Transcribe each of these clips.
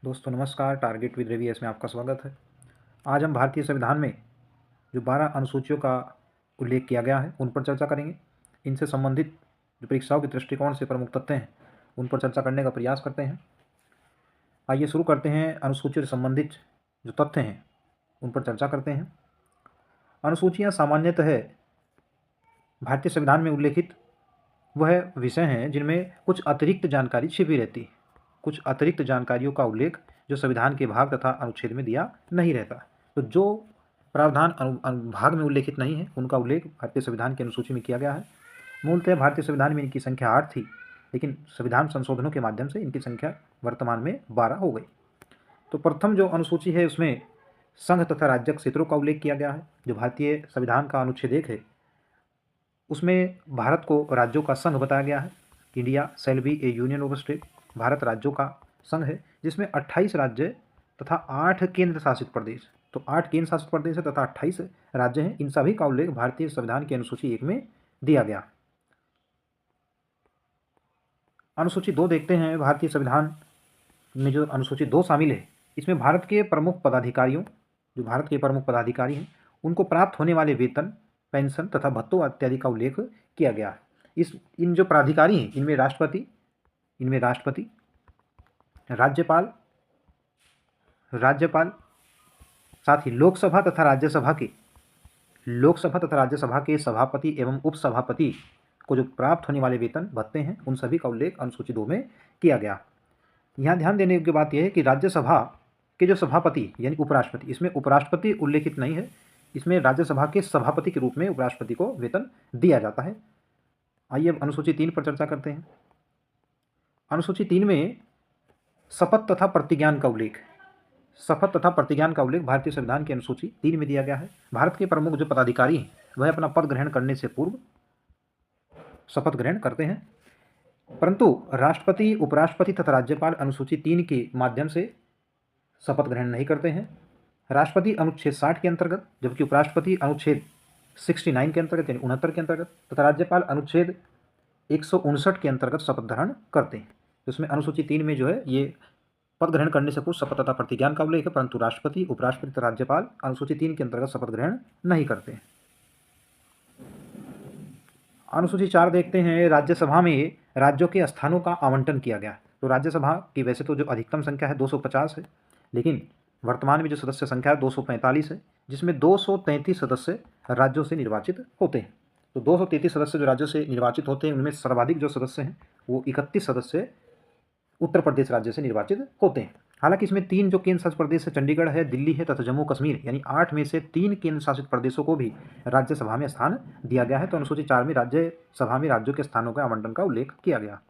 दोस्तों नमस्कार। Target with Ravi में आपका स्वागत है। आज हम भारतीय संविधान में जो 12 अनुसूचियों का उल्लेख किया गया है उन पर चर्चा करेंगे। इनसे संबंधित जो परीक्षाओं के दृष्टिकोण से प्रमुख तथ्य हैं उन पर चर्चा करने का प्रयास करते हैं। आइए शुरू करते हैं। अनुसूचियों से संबंधित जो तथ्य हैं उन पर चर्चा करते हैं। अनुसूचियाँ सामान्यतः भारतीय संविधान में उल्लेखित वह विषय हैं जिनमें कुछ अतिरिक्त जानकारी छिपी रहती है। कुछ अतिरिक्त जानकारियों का उल्लेख जो संविधान के भाग तथा अनुच्छेद में दिया नहीं रहता। तो जो प्रावधान अनुभाग में उल्लेखित नहीं है उनका उल्लेख भारतीय संविधान की अनुसूची में किया गया है। मूलतः भारतीय संविधान में इनकी संख्या 8 थी, लेकिन संविधान संशोधनों के माध्यम से इनकी संख्या वर्तमान में 12 हो गई। तो प्रथम जो अनुसूची है उसमें संघ तथा राज्य क्षेत्रों का उल्लेख किया गया है। जो भारतीय संविधान का अनुच्छेद 1 है उसमें भारत को राज्यों का संघ बताया गया है। India shall be A union of state. Bharat राज्यों का संघ है जिसमें 28 राज्य तथा 8 केंद्र शासित प्रदेश। तो 8 केंद्र शासित प्रदेश है तथा 28 राज्य हैं। इन सभी का उल्लेख भारतीय संविधान की अनुसूची 1 में दिया गया। अनुसूची 2 देखते हैं। भारतीय संविधान में जो अनुसूची 2 शामिल है इसमें भारत के प्रमुख पदाधिकारियों, जो भारत के प्रमुख पदाधिकारी हैं उनको प्राप्त होने वाले वेतन, पेंशन तथा भत्तों इत्यादि का उल्लेख किया गया है। इन जो प्राधिकारी हैं इनमें राष्ट्रपति, राज्यपाल, साथ ही लोकसभा तथा राज्यसभा के सभापति एवं उपसभापति को जो प्राप्त होने वाले वेतन भत्ते हैं उन सभी का उल्लेख अनुसूची 2 में किया गया। यहाँ ध्यान देने योग्य बात यह है कि राज्यसभा के जो सभापति यानी उपराष्ट्रपति, इसमें उपराष्ट्रपति उल्लेखित नहीं है। इसमें राज्यसभा के सभापति के रूप में उपराष्ट्रपति को वेतन दिया जाता है। आइए अब अनुसूची 3 पर चर्चा करते हैं। अनुसूची 3 में शपथ तथा प्रतिज्ञान का उल्लेख भारतीय संविधान की अनुसूची 3 में दिया गया है। भारत के प्रमुख जो पदाधिकारी हैं वह अपना पद ग्रहण करने से पूर्व शपथ ग्रहण करते हैं, परंतु राष्ट्रपति, उपराष्ट्रपति तथा राज्यपाल अनुसूची 3 के माध्यम से शपथ ग्रहण नहीं करते हैं। राष्ट्रपति अनुच्छेद 60 के अंतर्गत, जबकि उपराष्ट्रपति अनुच्छेद 69 के अंतर्गत यानी 69 के अंतर्गत तथा राज्यपाल अनुच्छेद 159 के अंतर्गत शपथ ग्रहण करते हैं। इसमें अनुसूची 3 में जो है ये पद ग्रहण करने से पूर्व शपथ तथा प्रतिज्ञान का उल्लेख है, परंतु राष्ट्रपति, उपराष्ट्रपति तथा राज्यपाल अनुसूची 3 के अंतर्गत शपथ ग्रहण नहीं करते हैं। अनुसूची 4 देखते हैं। राज्यसभा में राज्यों के स्थानों का आवंटन किया गया। तो राज्यसभा की वैसे तो जो अधिकतम संख्या है 250 है, लेकिन वर्तमान में जो सदस्य संख्या है 245 है, जिसमें 233 सदस्य राज्यों से निर्वाचित होते हैं। तो 233 सदस्य जो राज्यों से निर्वाचित होते हैं उनमें सर्वाधिक जो सदस्य हैं वो 31 सदस्य उत्तर प्रदेश राज्य से निर्वाचित होते हैं। हालांकि इसमें 3 जो केंद्र शासित प्रदेश है, चंडीगढ़ है, दिल्ली है तथा जम्मू कश्मीर, यानी 8 में से 3 केंद्र शासित प्रदेशों को भी राज्यसभा में स्थान दिया गया है। तो अनुसूची 4 में राज्यसभा में राज्यों के स्थानों के आवंटन का उल्लेख किया गया।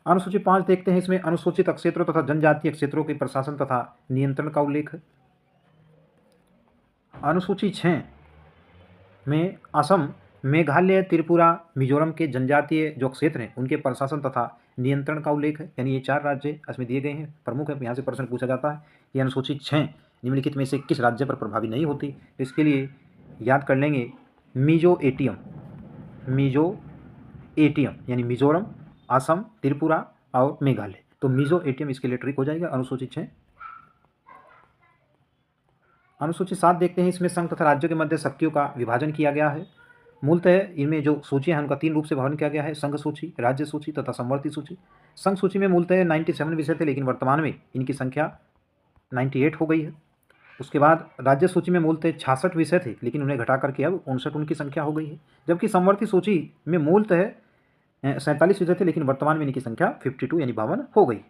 अनुसूची 5 देखते हैं। इसमें अनुसूचित क्षेत्रों तथा जनजातीय क्षेत्रों के प्रशासन तथा नियंत्रण का उल्लेख है। अनुसूची 6 में असम, मेघालय, त्रिपुरा, मिजोरम के जनजातीय जो क्षेत्र हैं उनके प्रशासन तथा नियंत्रण का उल्लेख है। यानी ये 4 राज्य इसमें दिए गए हैं, प्रमुख है। यहाँ से प्रश्न पूछा जाता है कि अनुसूची 6 निम्नलिखित में से किस राज्य पर प्रभावी नहीं होती। तो इसके लिए याद कर लेंगे मिजो एटीएम यानी मिजोरम, असम, त्रिपुरा और मेघालय। तो मिजो एटीएम इसके लिए ट्रिक हो जाएगा अनुसूची 6। अनुसूची 7 देखते हैं। इसमें संघ तथा राज्यों के मध्य शक्तियों का विभाजन किया गया है। मूलतः इनमें जो सूचियाँ हैं उनका 3 रूप से वर्णन किया गया है: संघ सूची, राज्य सूची तथा समवर्ती सूची। संघ सूची में मूलतः 97 विषय थे, लेकिन वर्तमान में इनकी संख्या 98 हो गई है। उसके बाद राज्य सूची में मूलतः 66 विषय थे, लेकिन उन्हें घटा करके अब 59 उनकी संख्या हो गई है। जबकि समवर्ती सूची में मूलतः 47 विषय थे, लेकिन वर्तमान में इनकी संख्या 52 यानी 52 हो गई।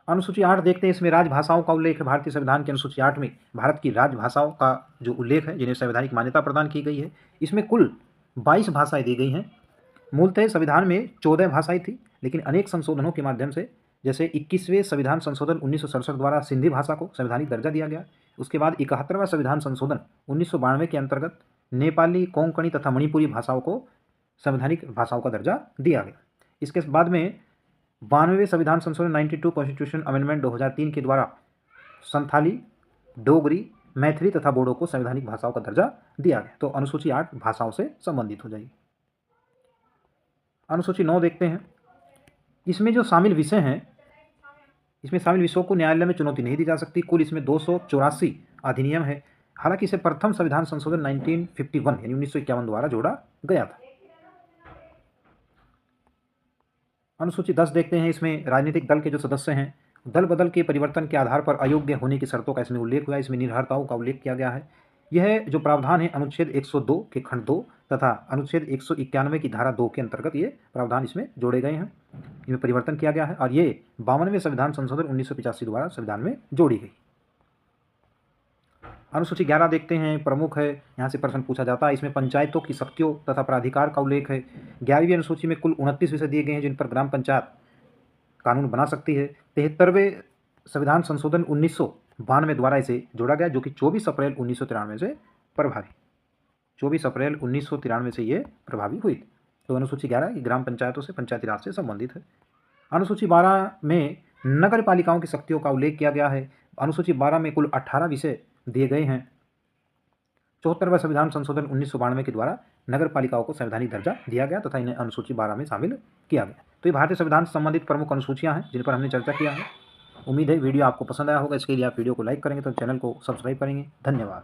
अनुसूची 8 देखते हैं। इसमें राजभाषाओं का उल्लेख है। भारतीय संविधान की अनुसूची 8 में भारत की राजभाषाओं का जो उल्लेख है, जिन्हें संवैधानिक मान्यता प्रदान की गई है, इसमें कुल 22 भाषाएं दी गई हैं। मूलतः संविधान में 14 भाषाएं थी, लेकिन अनेक संशोधनों के माध्यम से, जैसे 21वें संविधान संशोधन 1967 द्वारा सिंधी भाषा को संवैधानिक दर्जा दिया गया। उसके बाद 71वां संविधान संशोधन 1992 के अंतर्गत नेपाली, कोंकणी तथा मणिपुरी भाषाओं को संवैधानिक भाषाओं का दर्जा दिया गया। इसके बाद में 92वें संविधान संशोधन 92 कॉन्स्टिट्यूशन अमेंडमेंट 2003 के द्वारा संथाली, डोगरी, मैथिली तथा बोडो को संवैधानिक भाषाओं का दर्जा दिया गया। तो अनुसूची 8 भाषाओं से संबंधित हो जाएगी। अनुसूची 9 देखते हैं। इसमें जो शामिल विषय हैं इसमें शामिल विषयों को न्यायालय में चुनौती नहीं दी जा सकती। कुल इसमें 284 अधिनियम है। हालांकि इसे प्रथम संविधान संशोधन 1951 यानी 1951 द्वारा जोड़ा गया था। अनुसूची 10 देखते हैं। इसमें राजनीतिक दल के जो सदस्य हैं, दल बदल के परिवर्तन के आधार पर अयोग्य होने की शर्तों का इसमें उल्लेख हुआ है। इसमें निर्भरताओं का उल्लेख किया गया है। यह जो प्रावधान है अनुच्छेद 102 के खंड 2 तथा अनुच्छेद 191 की धारा 2 के अंतर्गत ये प्रावधान इसमें जोड़े गए हैं, इनमें परिवर्तन किया गया है और ये 52वें संविधान संशोधन 1985 द्वारा संविधान में जोड़ी गई। अनुसूची 11 देखते हैं, प्रमुख है, यहाँ से प्रश्न पूछा जाता है। इसमें पंचायतों की शक्तियों तथा प्राधिकार का उल्लेख है। 11वीं अनुसूची में कुल 29 विषय दिए गए हैं जिन पर ग्राम पंचायत कानून बना सकती है। 73वें संविधान संशोधन 1992 द्वारा इसे जोड़ा गया, जो कि 24 अप्रैल 1993 से प्रभावी 24 अप्रैल 1993 से ये प्रभावी हुई। तो अनुसूची 11 की ग्राम पंचायतों से, पंचायती राज से संबंधित है। अनुसूची 12 में नगर पालिकाओं की शक्तियों का उल्लेख किया गया है। अनुसूची 12 में कुल 18 विषय दिए गए हैं। 74वां संविधान संशोधन 1992 के द्वारा नगर पालिकाओं को संवैधानिक दर्जा दिया गया तथा इन्हें अनुसूची 12 में शामिल किया गया। तो ये भारतीय संविधान से संबंधित प्रमुख अनुसूचियां हैं जिन पर हमने चर्चा किया है। उम्मीद है वीडियो आपको पसंद आया होगा। इसके लिए आप वीडियो को लाइक करेंगे तो चैनल को सब्सक्राइब करेंगे। धन्यवाद।